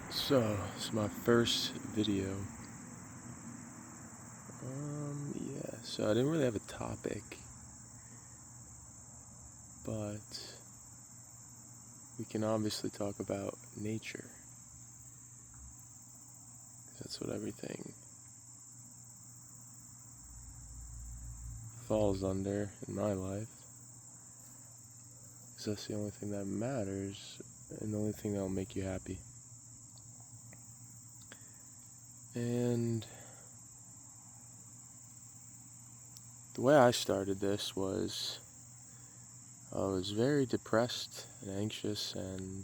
So, it's my first video. So I didn't really have a topic, but we can obviously talk about nature. That's what everything falls under in my life. Because that's the only thing that matters and the only thing that will make you happy. And the way I started this was I was very depressed and anxious and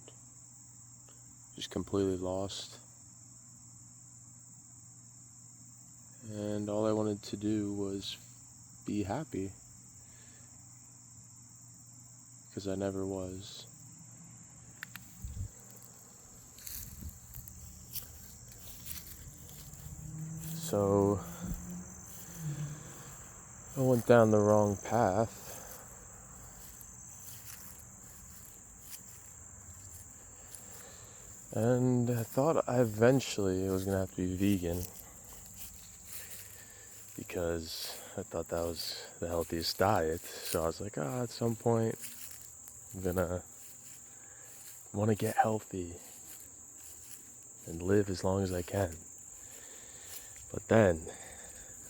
just completely lost. And all I wanted to do was be happy, because I never was. So I went down the wrong path. And I thought eventually it was going to have to be vegan, because I thought that was the healthiest diet. So I was like, at some point I'm going to want to get healthy and live as long as I can. But then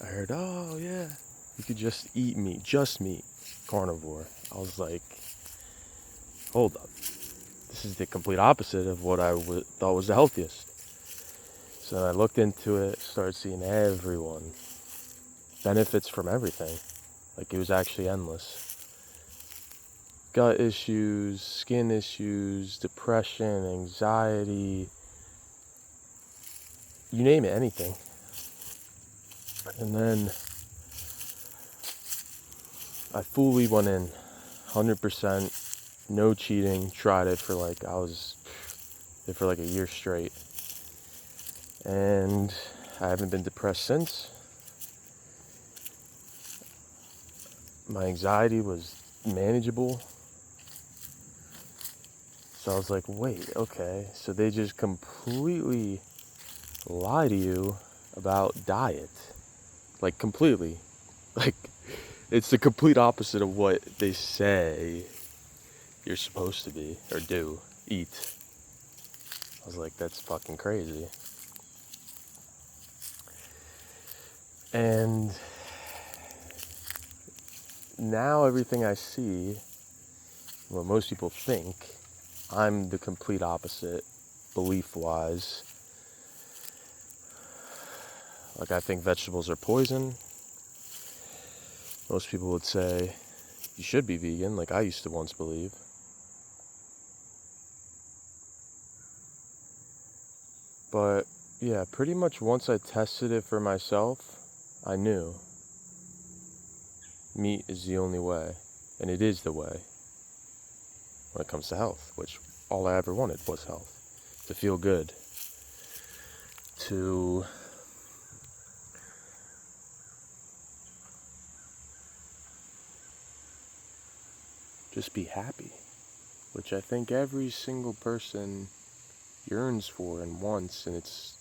I heard, you could just eat meat, carnivore. I was like, hold up. This is the complete opposite of what I thought was the healthiest. So I looked into it, started seeing everyone benefits from everything. Like, it was actually endless. Gut issues, skin issues, depression, anxiety, you name it, anything. And then I fully went in, 100%, no cheating, tried it for like a year straight. And I haven't been depressed since. My anxiety was manageable. So I was like, wait, okay, so they just completely lie to you about diet. Like, completely. Like, it's the complete opposite of what they say you're supposed to be, or do, eat. I was like, that's fucking crazy. And now everything I see, what most people think, I'm the complete opposite, belief-wise. Like, I think vegetables are poison. Most people would say you should be vegan, like I used to once believe. But yeah, pretty much once I tested it for myself, I knew meat is the only way, and it is the way when it comes to health, which all I ever wanted was health. To feel good. To just be happy, which I think every single person yearns for and wants, and it's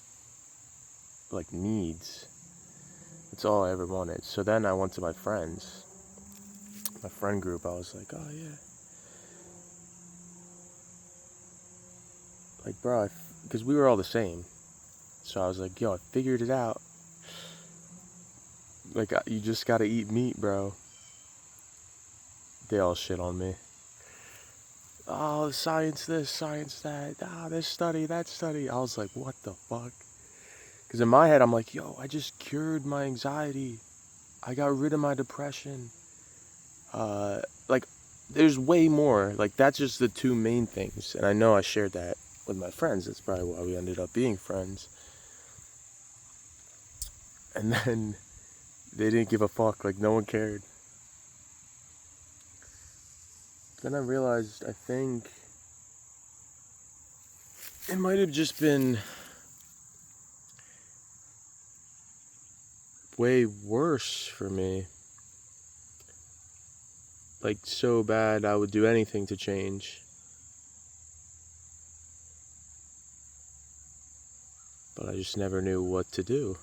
like needs. It's all I ever wanted. So then I went to my friend group. I was like, oh yeah, like, bro, because we were all the same. So I was like, yo, I figured it out. Like, you just gotta eat meat, bro. They all shit on me. Oh, science this, science that. This study, that study. I was like, what the fuck? Because in my head, I'm like, yo, I just cured my anxiety. I got rid of my depression. Like, there's way more. Like, that's just the two main things. And I know I shared that with my friends. That's probably why we ended up being friends. And then they didn't give a fuck. Like, no one cared. Then I realized, I think it might have just been way worse for me. Like, so bad I would do anything to change. but I just never knew what to do.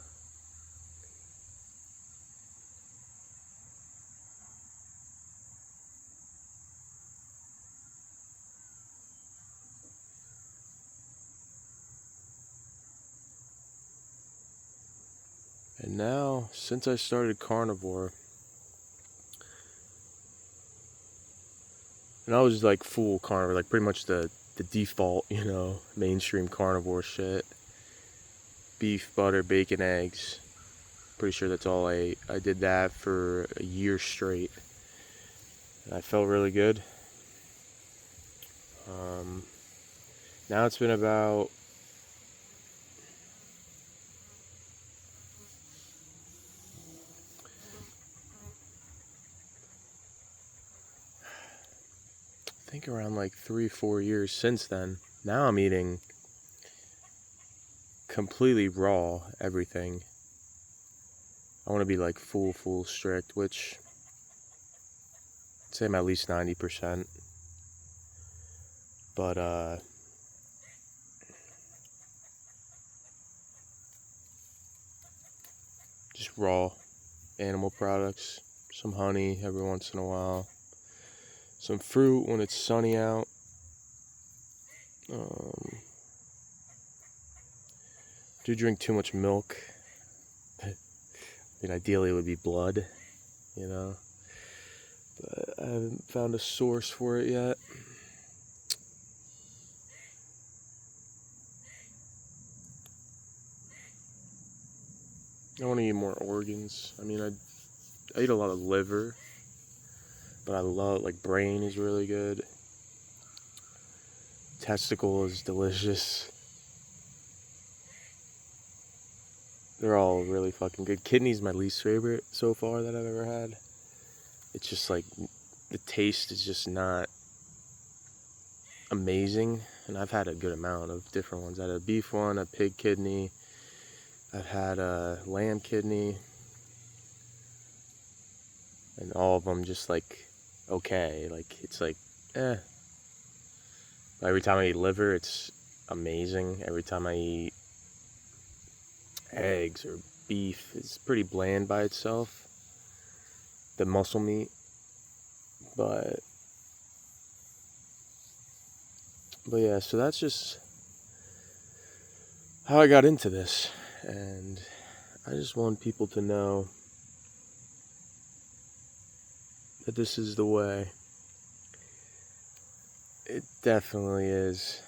And now, since I started carnivore, and I was like full carnivore, like pretty much the default, mainstream carnivore shit. Beef, butter, bacon, eggs. Pretty sure that's all I ate. I did that for a year straight. And I felt really good. Now it's been about I think around like 3-4 years since then. Now I'm eating completely raw everything. I want to be like full strict, which I'd say I'm at least 90%. But just raw animal products, some honey every once in a while, some fruit when it's sunny out. Do drink too much milk. I mean, ideally it would be blood, but I haven't found a source for it yet. I want to eat more organs. I mean, I eat a lot of liver, but I love, like, brain is really good. Testicle is delicious. They're all really fucking good. Kidney's my least favorite so far that I've ever had. It's just like, the taste is just not amazing. And I've had a good amount of different ones. I had a beef one, a pig kidney. I've had a lamb kidney. And all of them just like, okay. Like, it's like, eh. Every time I eat liver, it's amazing. Every time I eat eggs or beef, it's pretty bland by itself. The muscle meat. But yeah, so that's just how I got into this. And I just want people to know that this is the way. It definitely is.